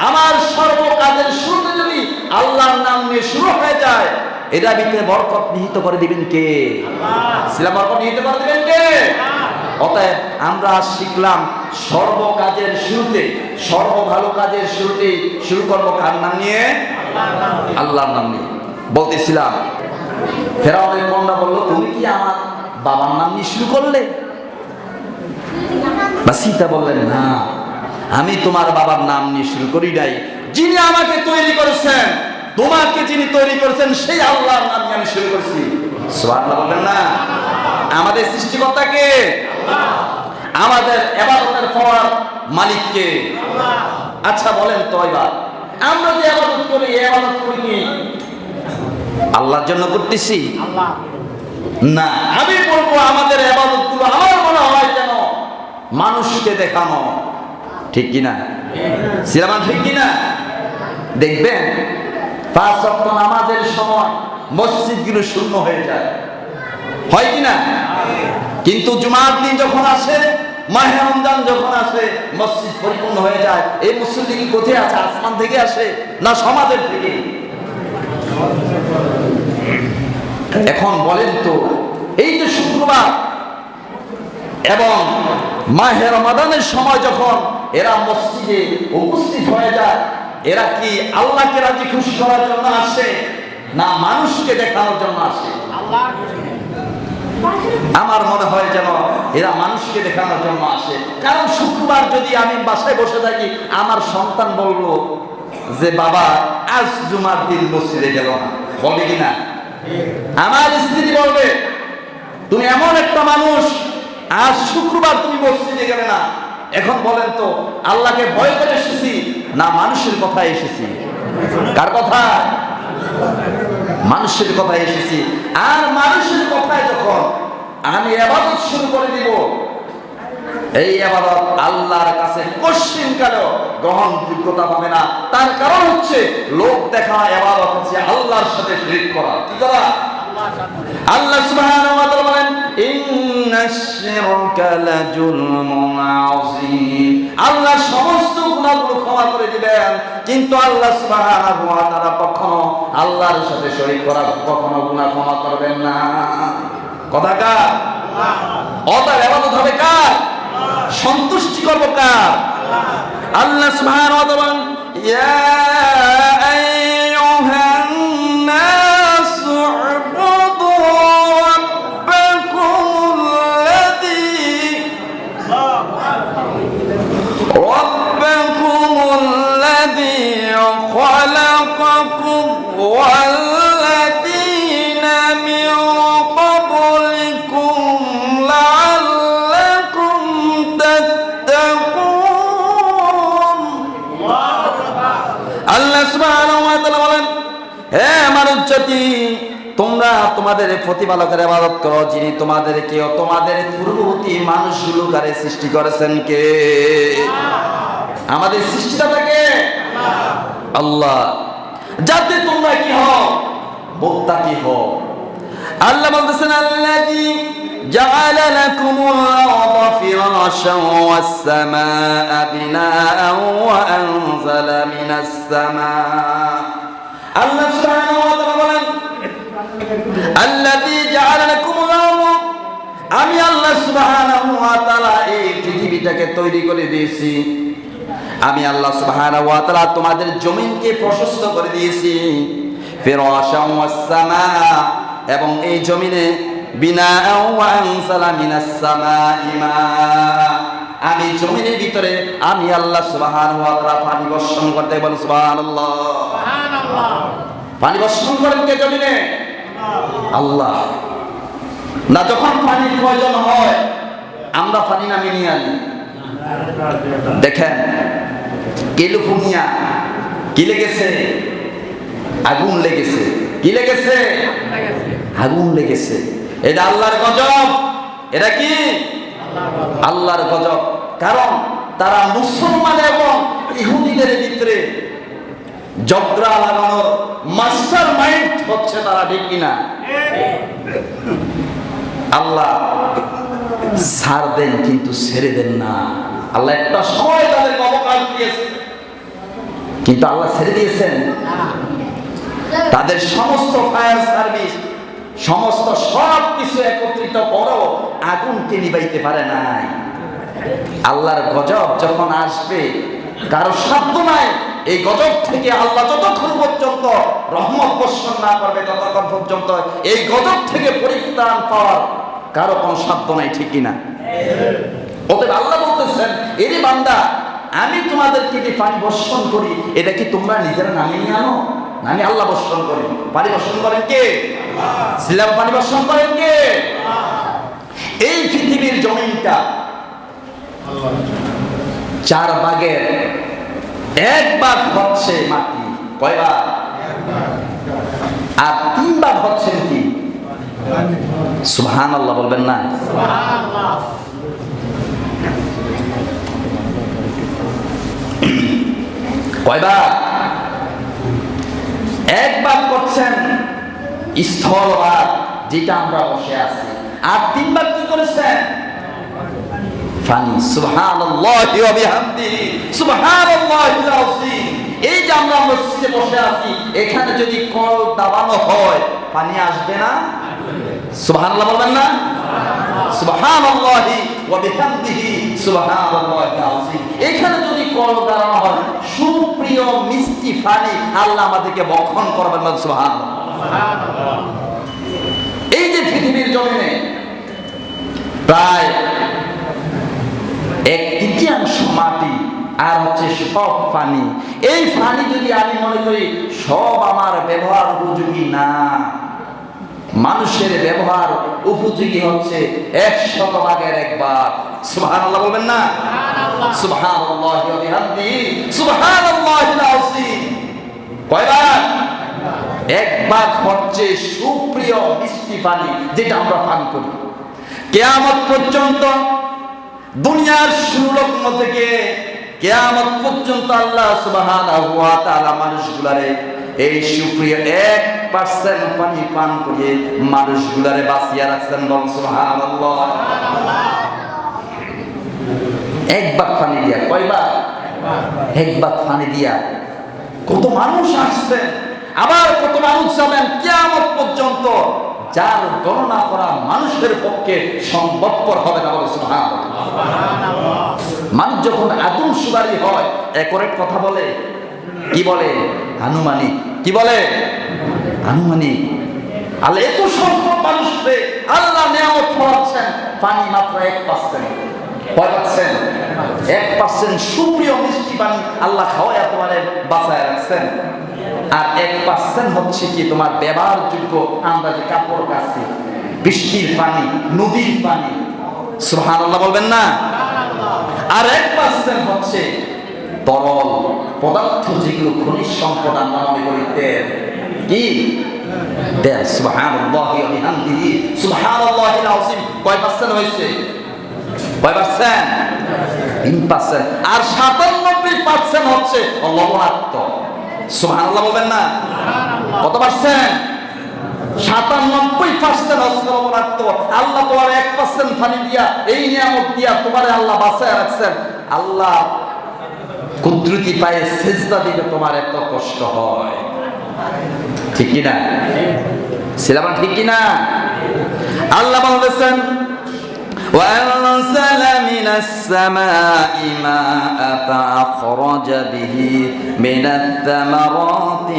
আমার সর্ব কাজের শুরুতে যদি আল্লাহর নাম নিয়ে শুরু হয়ে যায়, এরা ভিতরে বরকত নিহিত করে দিবেন কে? আল্লাহ। সিলাম বরকত নিহিত করে দিবেন কে? অতএব আমরা শিখলাম, সর্ব কাজের শুরুতে, সর্ব ভালো কাজের শুরুতে শুরু করবো কার নাম নিয়ে? আল্লাহর নাম নিয়ে। বলতেছিলাম, ফেরাউনের কন্যা বলল, তুমি কি আমার বাবার নাম নিয়ে শুরু করলে? বা সীতা বললেন, না, আমি তোমার বাবার নাম নিয়ে শুরু করি নাই। যিনি আমাকে তৈরি করেছেন, তোমাকে যিনি তৈরি করেছেন, সেই আল্লাহর নাম নিয়ে আমি শুরু করছি। সুবহানাল্লাহ বলবেন না? আমাদের সৃষ্টিকর্তা কে? আমাদের ইবাদতের পাওয়ার মালিক কে? আচ্ছা বলেন তো, এবার আমরা যে ইবাদত করি, এই ইবাদত করি কি আল্লাহর জন্য করতেছি? না, আমি বলবো আমাদের ইবাদতগুলো আমার মনে হয় যেন মানুষকে দেখানো, ঠিক কিনা? সিলামান ঠিক কিনা? দেখবেন 5 ওয়াক্ত নামাজের সময় মসজিদগুলো শূন্য হয়ে যায়, হয় কিনা? কিন্তু জুমার দিন যখন আসে, মাহে রমজান যখন আসে, মসজিদ পরিপূর্ণ হয়ে যায়। এই মুসল্লি কি কোথায় আছে? আসমান থেকে আসে না সমাজের থেকে? এখন বলেন তো, এই যে শুক্রবার এবং মাহে রমাদানের সময় যখন এরা মসজিদে উপস্থিত হয়ে যায়, এরা কি আল্লাহকে রাজি খুশি করার জন্য আসে না মানুষকে দেখানোর জন্য আসে? আমার মনে হয় যেন এরা মানুষকে দেখানোর জন্য আসে। কারণ শুক্রবার যদি আমি বাসায় বসে থাকি, আমার সন্তান বলবো যে বাবা আজ জুমার দিন মসজিদে গেল না, বলবে কিনা? আমার স্ত্রী বলবে, তুমি এমন একটা মানুষ, আজ শুক্রবার তুমি মসজিদে গেলে না। এখন বলেন তো, আল্লাহকে ভয় করে এসেছি না মানুষের কথায় এসেছি? কার কথা? মানুষের কথায় এসেছি। আর মানুষের কথায় যখন আমি ইবাদত শুরু করে দিব, এই ইবাদত আল্লাহর কাছে কোশ্চিনকালেও গ্রহণযোগ্যতা পাবে না। তার কারণ হচ্ছে লোক দেখা ইবাদত হচ্ছে আল্লাহর সাথে শিরক করা। কি করা? আল্লাহ সুবহানাহু ওয়া তাআলা বলেন, ইন্নাশ শিরকা লাযুলমুন আযীম। আল্লাহ সমস্ত গুনাহগুলো ক্ষমা করে দিবেন, কিন্তু আল্লাহ সুবহানাহু ওয়া তাআলা কখনো আল্লাহর সাথে শরীক করা কখনো গুনাহ ক্ষমা করবেন না। কথা কার? অতএব ইবাদত হবে কার? সন্তুষ্টি করব কার? আল্লাহ সুবহানাহু ওয়া তাআলা, ইয়া আইয়ুহান নাস উবুদু রাব্বাকুমুল্লাযী খালাকাকুম ওয়াল্লাযীনা মিন ক্বাবলিকুম লাআল্লাকুম তাত্তাকুন। সুবহানাহু ওয়া তাআলা বলেন, হে মানুষ জাতি, তোমরা তোমাদের প্রতিপালকের ইবাদত করো, যিনি তোমাদেরকে ও তোমাদের পূর্ববর্তী মানুষগুলোকে সৃষ্টি করেছেন। কে? আমাদের সৃষ্টিদাতা কে? আল্লাহ। যাতে তোমরা কি হও? মুত্তাকি হও। আল্লাহ বলতেছেন, আল্লাযী জাআলা লাকুমুল আরদা ফিরাশান ওয়াস সামাআ বিনাআন ওয়া আনজালা মিনাস সামাআ। আল্লাহ সুবহানাহু ওয়া তাআলা বলেন, আল্লাযী জাআলা লাকুমুল আরদা, আমি আল্লাহ সুবহানাহু ওয়া তাআলা এই পৃথিবীটাকে তৈরি করে দিয়েছি। আমি আল্লাহ সুবহানাহু ওয়া তাআলা তোমাদের জমিনকে প্রশস্ত করে দিয়েছি। ফিরাশান ওয়াস সামাআ, এবং এই জমিনে বিনাআন ওয়া আনসালা মিনাস সামাই মা, আমি জমিনের ভিতরে আমি আল্লাহ সুবহানাহু ওয়া তাআলা পানি বর্ষণ করতে। বলেন সুবহানাল্লাহ। সুবহানাল্লাহ। পানি বর্ষণ করেন কে জমিনে? আল্লাহ। না, যখন পানির প্রয়োজন হয় আমরা পানি নামিয়ে নিয়ে আনি। দেখেন ক্যালিফোর্নিয়া কি লেগেছে? আগুন লেগেছে। কি লেগেছে? আগুন লেগেছে। এটা আল্লাহর গজব। এটা কি? আল্লাহর গজব। কারণ তারা মুসলমান এবং ইহুদিদের ভিতরে ঝগড়া লাগানোর মাস্টার মাইন্ড হচ্ছে তারা, ঠিক কিনা? আল্লাহ ছাড় দেন কিন্তু ছেড়ে দেন না। আল্লাহ একটা সময় তাদেরকে অবকাশ দিয়েছে, কিন্তু আল্লাহ ছেড়ে দিয়েছেন? তাদের সমস্ত ফায়ার সার্ভিস, সমস্ত সব কিছু একত্রিত করো, আগুনকে নিবাইতে পারে নাই। আল্লাহর গজব যখন আসবে কারো সাধ্য নাই এই গজব থেকে। আল্লাহ যতক্ষণ পর্যন্ত রহমত বর্ষণ না করবে ততক্ষণ পর্যন্ত এই গজব থেকে পরিত্রাণ পাওয়ার কারো কোনো সাধ্য নাই, ঠিক কিনা? অতএব আল্লাহ বলতেছেন, এরে বান্দা, আমি তোমাদেরকে যে পানি বর্ষণ করি এটা কি তোমরা নিজেরা নামিয়ে নিয়ে আনো? আমি আল্লাহ বর্ষণ করি। পানি বর্ষণ করেন কে? সিলাম পানি বর্ষণ করেন কে? এই পৃথিবীর জমিনটা 4 ভাগের 1 ভাগ হচ্ছে মাটি। কয় ভাগ? আর 3 ভাগ হচ্ছে কি? সুবহানাল্লাহ বলবেন না? সুবহানাল্লাহ। কয় ভাগ? 1 ভাগ করছেন স্থলভাগ, যেটা আমরা বসে আছি। আর 3 ভাগ কি করেছেন? পানি। সুবহানাল্লাহি ওয়া বিহামদিহি সুবহানাল্লাহিল আযীম। এই যে আমরা মসজিদে বসে আছি, এখানে যদি কল দাবানো হয় পানি আসবে না? সুবহানাল্লাহ বলবেন না? সুবহানাল্লাহি ওয়া বিহামদিহি সুবহানাল্লাহিল আযীম। এখানে যদি কল দাবানো হয় সুপ্রিয় মিষ্টি পানি আল্লাহ আমাদেরকে বক্ষণ করবেন। সুবহানাল্লাহ। এই যে পৃথিবীর জমিনে প্রায় 1/3 মাটি আর হচ্ছে সব পানি। এই পানি যদি আমি মনে করি সব আমার ব্যবহার উপযোগী না, মানুষের ব্যবহার উপযোগী হচ্ছে 100 ভাগের 1 ভাগ। সুবহানাল্লাহ বলবেন না? সুবহানাল্লাহি ওয়া বিহামদিহি সুবহানাল্লাহিল আযীম। কয় ভাগ? 1 ভাগ হচ্ছে সুপ্রিয় মিষ্টি পানি, যেটা আমরা পান করি। কিয়ামত পর্যন্ত, দুনিয়ার শুরু লগ্ন থেকে কিয়ামত পর্যন্ত আল্লাহ সুবহানাহু ওয়া তাআলা মানুষগুলারে এই সুপ্রিয় 1% পানি পান করে মানুষগুলারে বাঁচিয়ে রাখছেন। বল সুবহানাল্লাহ। 1 ভাগ পানি দিয়া, কয় ভাগ? 1 ভাগ পানি দিয়া কত মানুষ আসছেন, আবার কত মানুষ যাবেন কিয়ামত পর্যন্ত, যার গণনা করা মানুষের পক্ষে সম্ভবপর হবে না। বলে সুবহানাল্লাহ। মানুষ যখন আদমশুমারি হয় একরেট কথা বলে, কি বলে? আনুমানিক। কি বলে? আনুমানিক। আল্লাহ এত সংখ্যক মানুষকে আল্লাহ নিয়ামত ফলাচ্ছেন, পানি মাত্র 1%। কয় পাচ্ছেন? 1% সুপ্রিয় মিষ্টি পানি আল্লাহ খাওয়ায় তোমাদের বাঁচায় রাখছেন। আর 1% হচ্ছে কি তোমার ব্যবহারযোগ্য, আমরা যে কাপড় কাচ্ছি, বৃষ্টির পানি, নদীর পানি। সুবহানাল্লাহ বলবেন না? আর 1% হচ্ছে তরল পদার্থ যেগুলো খনিজ সম্পদ আমরা মনে করি তেল, কি তেল। সুবহানাল্লাহি ওয়া বিহামদিহি সুবহানাল্লাহিল আযীম কয় পার্সেন্ট হয়েছে? কয় পার্সেন্ট? 3%। আর 97% হচ্ছে লবণাক্ত। সুবহানাল্লাহ বলবেন না? কত পার্সেন্ট? 97% হচ্ছে লবণাক্ত। আল্লাহ তোমার 1% পানি দিয়া, এই নিয়ামত দিয়া তোমারে আল্লাহ বাঁচায় রাখছেন। আল্লাহ কুদরতি পায়ে সিজদা দিতে তোমার এত কষ্ট হয়, ঠিক কি না? সিলামান ঠিক কি না? আল্লাহ বলতেছেন وأنزل من السماء ماء فأخرج به من الثمرات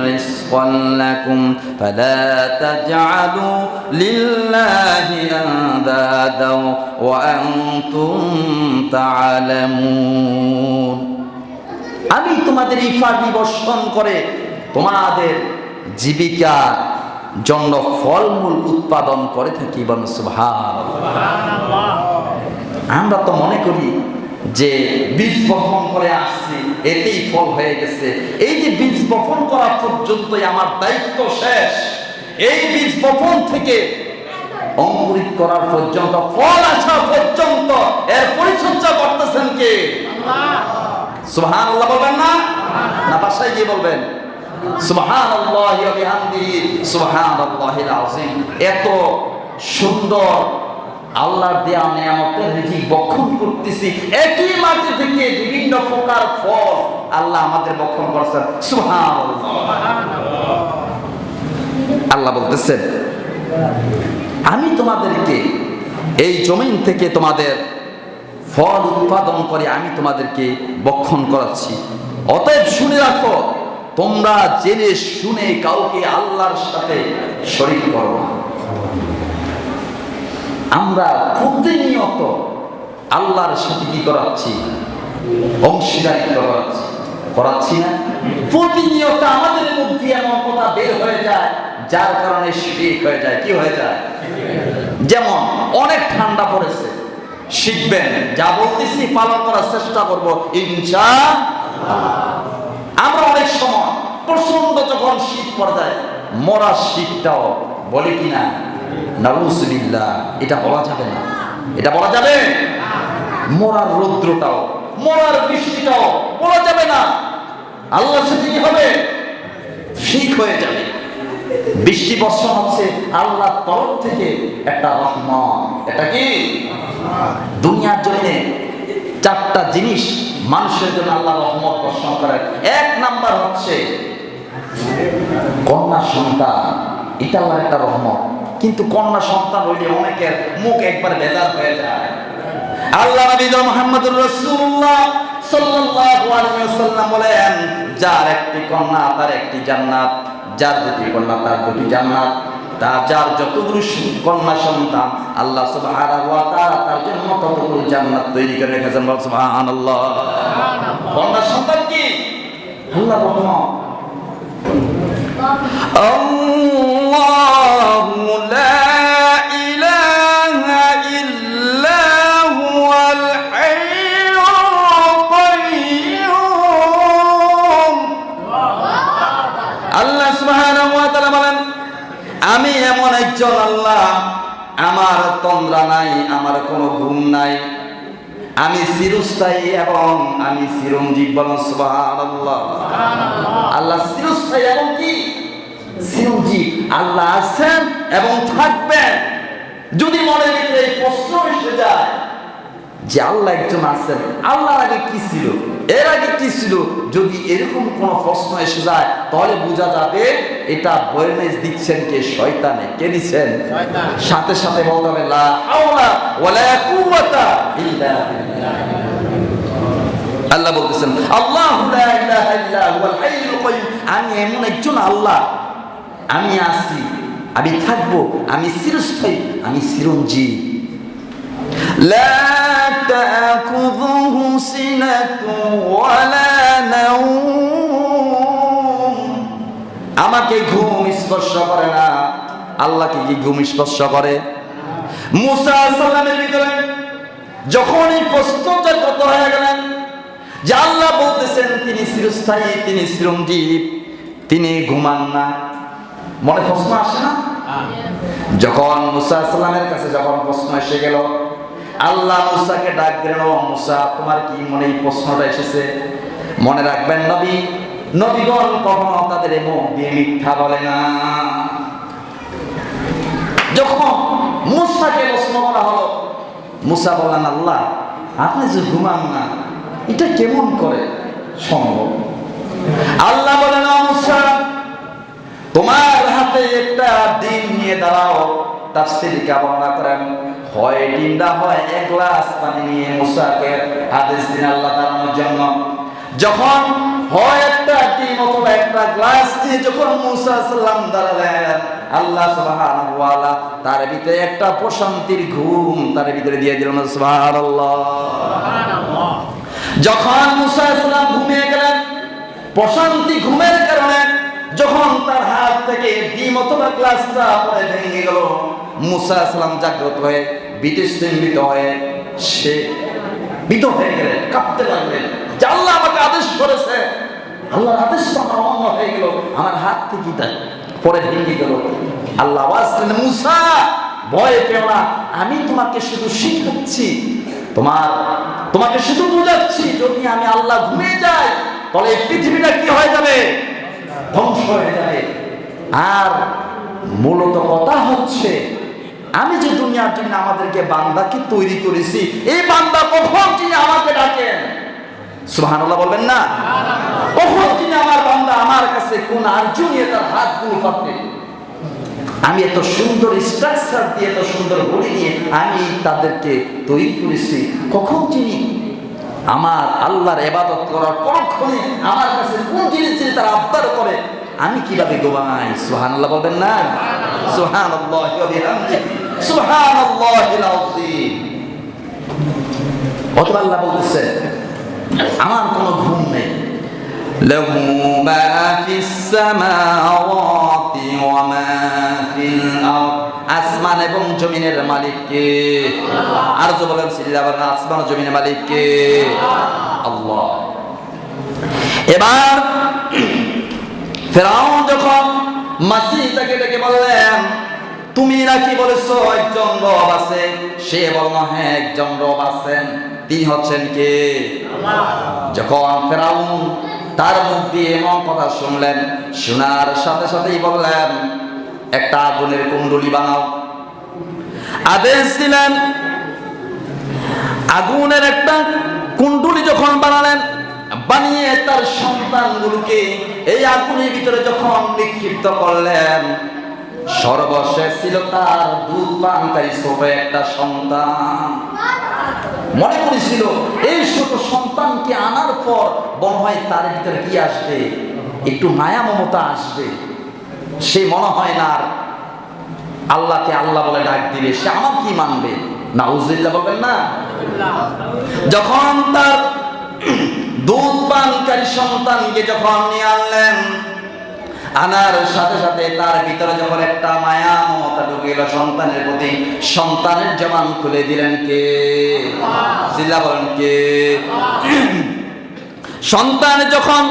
رزقا لكم فلا تجعلوا لله أندادا وأنتم تعلمون। আমি তোমাদের এই পানি বর্ষণ করে তোমাদের জীবিকা জন্য ফলমূল উৎপাদন করে থাকি। বলুন সুবহানাল্লাহ। আমরা তো মনে করি যে বীজ বপন করে আসছি এতেই ফল হয়ে গেছে। এই যে বীজ বপন করা পর্যন্তই আমার দায়িত্ব শেষ। এই বীজ বপন থেকে অঙ্কুরিত করার পর্যন্ত, ফল আসা পর্যন্ত এর পরিচর্যা করতেছেন কে? আল্লাহ। সুবহানাল্লাহ বলবেন না? না বাসায় গিয়ে বলবেন সুবহানাল্লাহি ওয়া বিহামদিহি সুবহানাল্লাহিল আযীম। এত সুন্দর আল্লাহর দেয়া নিয়ামতের রিজিক বক্ষণ করতেছি, একই মাটি থেকে বিভিন্ন প্রকার ফল আল্লাহ আমাদের বক্ষণ করছেন। সুবহানাল্লাহ। আল্লাহ বলতেছেন আমি তোমাদেরকে এই জমিন থেকে তোমাদের ফল উৎপাদন করে আমি তোমাদেরকে বক্ষণ করাচ্ছি। অতএব শুনে রাখো, তোমরা জেনে শুনে কাউকে আল্লাহর সাথে শরীক করো না। আমরা প্রতিনিয়ত আল্লাহর সাথে কি করাচ্ছি? অংশীদারিত্ব করাচ্ছি না? প্রতিনিয়ত আমাদের মধ্যে এমন কথা বের হয়ে যায় যার কারণে শিরক হয়ে যায়। কি হয়ে যায়? যেমন অনেক ঠান্ডা পড়েছে, শিখবেন যা বলতেছি পালন করার চেষ্টা করব ইনশাআল্লাহ। আমরা অনেক সময় প্রচন্ড যখন শীত পড়ে যায়, মরার শীতটাও বলে কিনা নাউযুবিল্লাহ, এটা বলা যাবে না। এটা বলা যাবে? মরার রৌদ্রটাও, মরার বৃষ্টিটাও বলা যাবে না। আল্লাহর সাথে কি হবে? শিরক হয়ে যাবে। বৃষ্টি বর্ষণ হচ্ছে আল্লাহর তরফ থেকে একটা রহমত। এটা কি? দুনিয়ার জমিনে 4টা জিনিস মানুষের জন্য আল্লাহ রহমত বর্ষণ করেন। 1 নাম্বার হচ্ছে কন্যা সন্তান। এটা আল্লাহর একটা রহমত। কিন্তু কন্যা সন্তান হইলে অনেকের মুখ একবার বেজার হয়ে যায়। আল্লাহ নবী মুহাম্মদুর রাসূলুল্লাহ সাল্লাল্লাহু আলাইহি ওয়াসাল্লাম বলেন, যার একটি কন্যা তার একটি জান্নাত, যার 2টি কন্যা তার 2টি জান্নাত। যার যতগুলো কন্যা সন্তান আল্লাহ সুবহানাহু ওয়া তাআলা তার জন্য ততগুলো জান্নাত তৈরি করে রেখেছেন। সুবহানাল্লাহ। কন্যা সন্তান কি? আল্লাহর রহমত। আল্লাহু লা ইলাহা ইল্লা হুয়াল হাইয়ুল কাইয়্যুম। আল্লাহ সুবহানাহু ওয়া তাআলা বলেন, আমি এমন একজন আল্লাহ, আমার তন্দ্রা নাই, আমার কোনো ঘুম নাই, আমি চিরস্থায়ী এবং আমি চিরঞ্জীব। বলুন সুবহানাল্লাহ। আল্লাহ চিরস্থায়ী এবং কি চিরঞ্জীব। আল্লাহ আছেন এবং থাকবেন। যদি মনের ভিতরে এই প্রশ্ন এসে যায় যে আল্লাহ একজন আছেন, আল্লাহর আগে কি ছিল, এর আগে কি ছিল, যদি এরকম কোন প্রশ্ন এসে যায় তাহলে বোঝা যাবে এটা বয়ানেজ দিচ্ছেন কে? শয়তানে। কে দিচ্ছেন? শয়তান। সাথে সাথে বলতে হবে লা হাওলা ওয়ালা কুওয়াতা ইল্লা বিল্লাহ। আল্লাহ বলতেছেন আল্লাহু লা ইলাহা ইল্লা হুয়াল হাইয়ুল কাইয়্যুম। আমি এমন একজন আল্লাহ, আমি আছি, আমি থাকবো, আমি চিরস্থায়ী, আমি চিরঞ্জীব। লা তা'খুযুহু সিনাতুন ওয়ালা নাওম। আমাকে ঘুম স্পর্শ করে না। আল্লাহকে কি ঘুম স্পর্শ করে? মুসা আলাইহিস সালামের ভিতরে যখন এই প্রশ্নটা কত হয়ে গেলেন, যে আল্লাহ বলতেছেন তিনি চিরস্থায়ী, তিনি চিরঞ্জীব, তিনি ঘুমান না। মনে প্রশ্ন আসে না? যখন মুসা সালামের কাছে যখন প্রশ্ন এসে গেল, আল্লাহ মুসাকে ডাক দিলেন, ও মুসা, তোমার কি মনে এই প্রশ্নটা এসেছে? মনে রাখবেন নবীগণ কখনো তাদের মুখ দিয়ে মিথ্যা বলে না। যখন মুসাকে প্রশ্ন করা হলো, মুসা বললেন, আল্লাহ আপনি যে ঘুমান না, এটা কেমন করে সম্ভব? আল্লাহ বলেন, ও মুসা, তোমার হাতে একটা ডিম নিয়ে দাঁড়াও। তাফসীরে বর্ণনা করেন, হয় ডিমটা হয় এক গ্লাস পানি নিয়ে মুসাকে আদেশ দিন আল্লাহ দাঁড়ানোর জন্য। যখন হয় একটা ডিম অথবা একটা গ্লাস দিয়ে যখন মুসা সাল্লাম দাঁড়ালেন, আল্লাহ সুবহানাহু ওয়া তাআলা তার ভিতরে একটা প্রশান্তির ঘুম তার ভিতরে দিয়ে দিলেন। সুবহানাল্লাহ। যখন মুসা সাল্লাম ঘুমিয়ে গেলেন, প্রশান্তি ঘুমের কারণে যখন তার হাত থেকে ডিম অথবা গ্লাসটা পড়ে ভেঙে গেল, মুসা সালাম জাগ্রত হয়ে বিতৃষ্ণিত হয়ে সে ভীত হয়ে গেলেন, কাঁপতে লাগলেন যে আল্লাহ আমাকে আদেশ করেছে, আল্লাহর আদেশটা আমার অমান্য হয়ে গেল, আমার হাত থেকে পড়ে ভেঙে গেল। আল্লাহ আওয়াজ দিলেন, মুসা ভয় পেও না, আমি তোমাকে শুধু শিখাচ্ছি, তোমাকে শুধু বোঝাচ্ছি, যদি আমি আল্লাহ ঘুমিয়ে যাই তাহলে এই পৃথিবীটা কি হয়ে যাবে? ধ্বংস হয়ে যাবে। আর মূলত কথা হচ্ছে, আমি যে দুনিয়ার জন্য আমাদেরকে বান্দাকে তৈরি করেছি, এই বান্দা কখন তিনি আমাকে ডাকেন? সুবহানাল্লাহ বলবেন না? কখন তিনি আমার বান্দা আমার কাছে কোন আরজু নিয়ে তার হাতগুলো পাতবে? আমি এত সুন্দর স্ট্রাকচার দিয়ে, এত সুন্দর বডি দিয়ে আমি তাদেরকে তৈরি করেছি, কখন তিনি আমার আল্লাহর ইবাদত করার পরক্ষণে আমার কাছে কোন জিনিস দিয়ে তারা আবদার করে, আমি কিভাবে গোবাই? সুবহানাল্লাহ বলবেন না? সুবহানাল্লাহি ওয়া বিহামদিহি সুবহানাল্লাহিল আযীম। অথবা আল্লাহ বলতেছে, আমার কোনো ঘুম নেই। লাহু মা ফিস সামাওয়াতি ওয়া মা ফিল আরদ। আসমান এবং জমিনের মালিক কে? আর তো বলেন সিল্লাহ, আসমান ও জমিনের মালিক কে? আল্লাহ। এবার ফেরাউন যখন মাসিহকে ডেকে বললেন, তুমি নাকি বলেছো একজন রব আছে, সে বলল হ্যাঁ একজন রব আছেন, তিনি হচ্ছেন কে? আল্লাহ। যখন ফেরাউন তার মুখ দিয়ে এমন কথা শুনলেন, শোনার সাথে সাথেই বললেন, একটা আগুনের কুণ্ডলী বানাও। আদেশ দিলেন, আগুনের একটা কুণ্ডলী যখন বানালেন, বানিয়ে তার সন্তানগুলোকে এই আগুনের ভিতরে যখন নিক্ষিপ্ত করলেন, সর্বশেষ ছিল তার দুধ পানকারী ছোট একটা সন্তান। মনে করেছিল এই ছোট সন্তানকে আনার পর মনে হয় তার ভিতরে কি আসবে, একটু মায়া মমতা আসবে, সে মনে হয় না আর আল্লাহকে আল্লাহ বলে ডাক দিবে, সে আমার কি মানবে? নাউজুবিল্লাহ বলবেন না? যখন তার দুধ পানকারী সন্তানকে যখন নিয়ে আনলেন, আনার সাথে সাথে তার ভিতরে যখন একটা মায়া মমতা ঢুকে গেল সন্তানের প্রতি, সন্তানের জবান খুলে দিলেন কে? সিল্লাহ বলেন কে? সন্তান যখন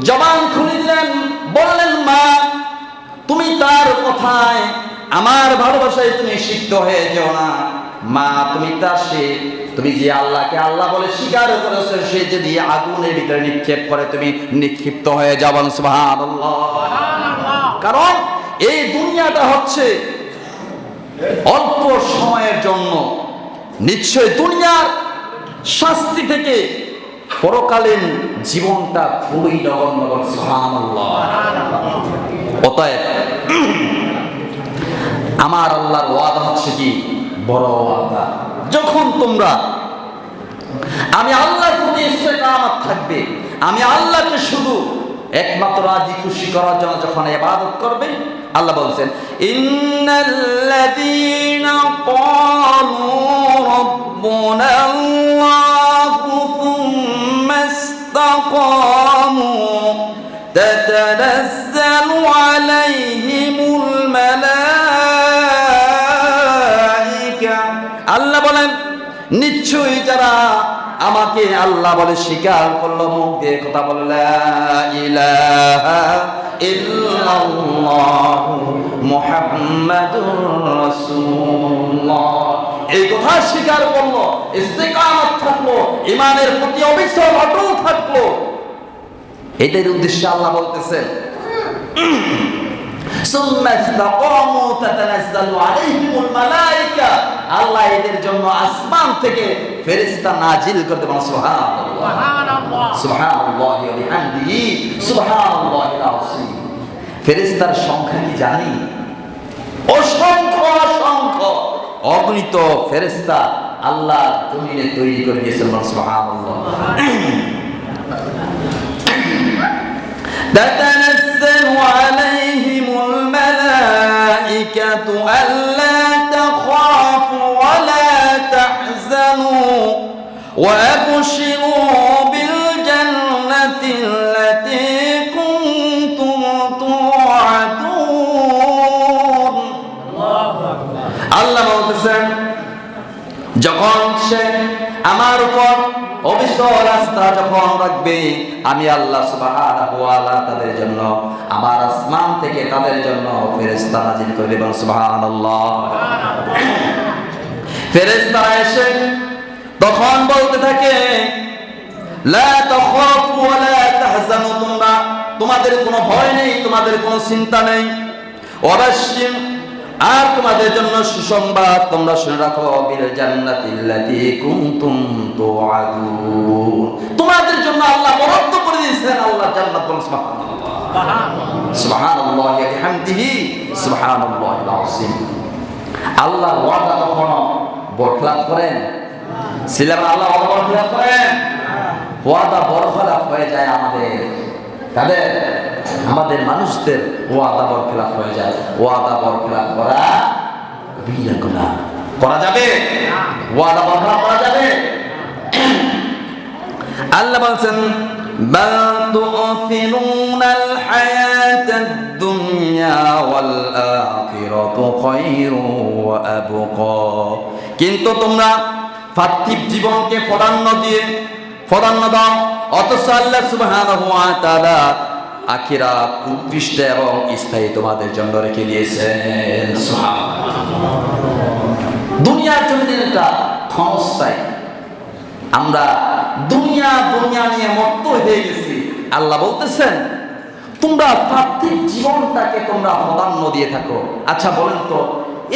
জবান খুলে দিলেন, বললেন, মা তুমি তার কথায়, আমার ভালোবাসায় তুমি সিক্ত হয়ে যেও না। মা তুমি যে আল্লাহকে আল্লাহ বলে স্বীকার করেছো, সে যদি আগুনের ভিতরে নিক্ষেপ করে তুমি নিক্ষিপ্ত হয়ে যাবেন। সুবহানাল্লাহ। কারণ এই দুনিয়াটা হচ্ছে অল্প সময়ের জন্য, নিশ্চয় দুনিয়ার শাস্তি থেকে পরকালীন জীবনটা খুবই নগণ্য। সুবহানাল্লাহ। অতএব আমার আল্লাহর ওয়াদা হচ্ছে কি? বড় ওয়াদা। যখন তোমরা আমি আল্লাহর প্রতি ইস্তেকামত থাকবে, আমি আল্লাহকে শুধু একমাত্র রাজি খুশি করার জন্য যখন ইবাদত করবে, আল্লাহ বলছেন, ইন্নাল্লাযীনা ক্বালু রাব্বুনা আল্লাহু সুম্মা ইসতাকামু তাতানাজ্জালু আলাইহিমুল মালাইকা। আল্লাহ বলেন, নিশ্চয়ই যারা আমার আসমানকে আল্লাহ বলে স্বীকার করলো, মুখ দিয়ে কথা বলে লা ইলাহা ইল্লাল্লাহু মুহাম্মাদুর রাসূলুল্লাহ, এই কথা স্বীকার করলো, ইস্তিকামত থাকলো, ঈমানের প্রতি অবিচল অটল থাকলো। এটার উদ্দেশ্যে আল্লাহ বলতেছেন সুম্মা ইসতাকামু তাতানাজ্জালু আলাইহিমুল মালায়েকা, আল্লাহ এদের জন্য আসমান থেকে ফেরেশতা নাজিল করতে বলেন। সুবহানাল্লাহ সুবহানাল্লাহি ওয়া বিহামদিহি সুবহানাল্লাহিল আযীম। ফেরেশতার সংখ্যা কি জানি? অসংখ্য অসংখ্য অগণিত ফেরেশতা আল্লাহ জমিনে তৈরি করে দিয়েছেন। সুবহানাল্লাহ। تتنزل عليهم الملائكة ألا تخافوا ولا تحزنوا وأبشروا بالجنة التي كنتم توعدون। আল্লাহ বলতেছেন যখন সে আমার উপর অবিচল রাস্তা যখন রাখবে, আমি আল্লাহ সুবহানাহু ওয়া তাআলা তাদের জন্য আমার আসমান থেকে তাদের জন্য ফেরেশতা নাজিল করে দেব। সুবহানাল্লাহ। ফেরেশতারা এসে তখন বলতে থাকে লা তাখাফু ওয়া লা তাহজানু, তোমাদের কোনো ভয় নেই, তোমাদের কোনো চিন্তা নেই। ওয়াবাশশির, আর তোমাদের জন্য সুসংবাদ, তোমরা শুনে রাখো, বিল জান্নাতিল্লাতী কুনতুম তুআদুন, তোমাদের জন্য আল্লাহ বরাদ্দ করে দিয়েছেন আল্লাহ জান্নাত। বলুন সুবহানাল্লাহ সুবহানাল্লাহি ওয়া বিহামদিহি সুবহানাল্লাহিল আযীম। আল্লাহ ওয়াদা কখনো বরখলাফ করেন? সিলেবাস আল্লাহ ওয়াদা বরখলাফ করেন? ওয়াদা বরখলাফ হয়ে যায় আমাদের, তাদের আমাদের মানুষদের ওয়াদা বরখলাফ হয়ে যায়। ওয়াদা বরখলাফ করা বিনা গুনাহ। করা যাবে? ওয়াদা বরখলাফ করা যাবে? আল্লাহ বলেন বাল তু'থিরুনাল হায়াতাদ দুনিয়া ওয়াল আখিরাতু খায়রুন ওয়া আবকা, কিন্তু তোমরা পার্থিব জীবনকে প্রাধান্য দাও, অথচ আল্লাহ সুবহানাহু ওয়া তাআলা আখিরাত উৎকৃষ্ট এবং স্থায়ী তোমাদের জন্য রেখে দিয়েছেন। সুবহানাল্লাহ। দুনিয়ার জমিনটা ক্ষণস্থায়ী, আমরা দুনিয়া নিয়ে মত্ত হয়ে গেছি। আল্লাহ বলতেছেন তোমরা পার্থিব জীবনটাকে তোমরা প্রাধান্য দিয়ে থাকো। আচ্ছা বলেন তো,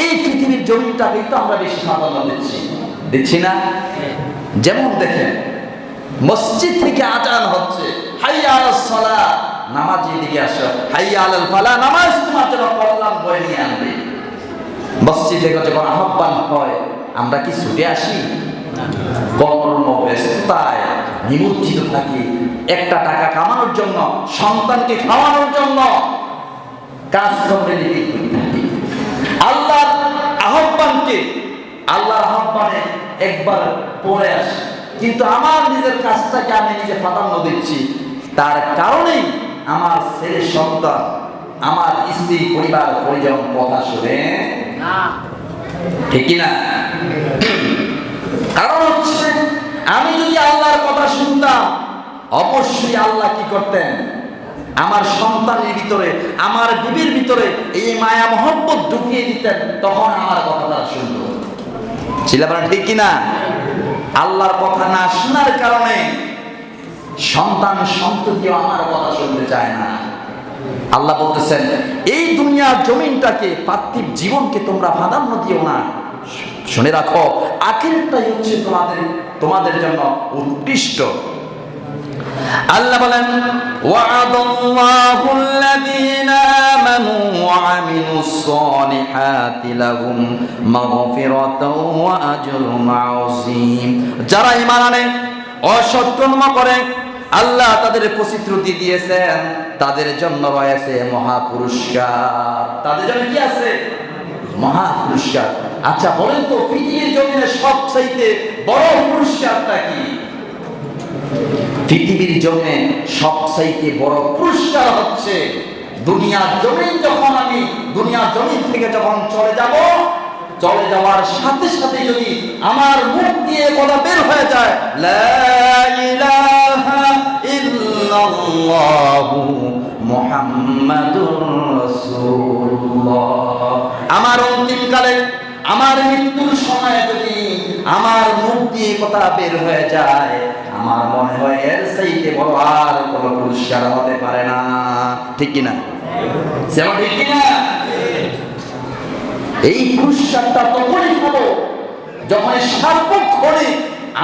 এই পৃথিবীর জমিনটাকেই তো আমরা বেশি প্রাধান্য দিচ্ছি না? যেমন দেখেন মসজিদ থেকে আজান হচ্ছে, হাইয়া আলাস সালাহ, নামাজের দিকে আসো, হাইয়া আলাল ফালাহ, নামাজ তোমার জন্য কল্যাণ বয়ে নিয়ে আনবে। মসজিদে যখন আহ্বান হয় আমরা কি ছুটে আসি? কর্মব্যস্ততায় নিমজ্জিত থাকি, একটা টাকা কামানোর জন্য, সন্তানকে খাওয়ানোর জন্য কাজকর্মে নিয়োজিত থাকি। আল্লাহর আহ্বানে একবার পড়ে আসি, কিন্তু আমার নিজের কাজটাকে আমি নিজে প্রাধান্য দিচ্ছি। তার কারণেই আমার ছেলে সন্তান, আমার স্ত্রী, পরিবার পরিজন কথা শুনে না, ঠিক কিনা? কারণ হচ্ছে আমি যদি আল্লাহর কথা শুনতাম, অবশ্যই আল্লাহ কি করতেন? আমার সন্তানের ভিতরে, আমার বিবির ভিতরে এই মায়া মহব্বত ঢুকিয়ে দিতেন, তখন আমার কথা তারা শুনতো। ছিলাম ঠিক কিনা? আল্লাহর কথা না শোনার কারণে সন্তান সন্ততিও আমার কথা শুনতে চায় না। আল্লাহ বলতেছেন এই দুনিয়ার জমিনটাকে, পার্থিব জীবনকে তোমরা প্রাধান্য দিও না। শুনে রাখো, আখিরাতটাই হচ্ছে তোমাদের জন্য উৎকৃষ্ট। আল্লাহ বলেন ওয়া'আদাল্লাহুল্লাযীনা আমানু ওয়া আমিলুস সালিহাতি লাহুম মাগফিরাতুন ওয়া আজরুন আযীম। যারা ঈমান আনে, অসৎকর্ম করে, আল্লাহ তাদের প্রতিশ্রুতি দিয়েছেন, তাদের জন্য রয়েছে মহা পুরস্কার। তাদের জন্য কি আছে? মহা পুরস্কার। আচ্ছা বলেন তো, পৃথিবীর জমিনে সবচাইতে বড় পুরস্কারটা কি? পৃথিবীর জমিনে সবচাইতে বড় পুরস্কার হচ্ছে দুনিয়ার জমিন। যখন আমি দুনিয়ার জমিন থেকে যখন চলে যাব, চলে যাওয়ার সাথে সাথে যদি আমার মুখ দিয়ে কথা বের হয়ে যায়, লা ইলাহা ইল্লাল্লাহু মুহাম্মাদুর রাসূলুল্লাহ, আমার অন্তিমকালে আমার মৃত্যুর সময় যদি আমার মুখ দিয়ে কথা বের হয়ে যায়, আমার মনে হয় এর চাইতে বড় আর কোনো পুরস্কার হতে পারে না। ঠিক কিনা? সেটা ঠিক কিনা? এই পুরস্কারটা তখনই পাবো যখন সার্বক্ষণিক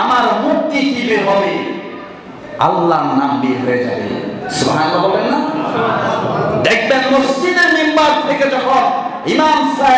আমার মুখ দিয়ে কি বের হবে, আল্লাহর নাম বের হয়ে যাবে। সুবহানাল্লাহ বলেন না? দেখবেন মসজিদের মিম্বার থেকে যখন ইমাম সাহেব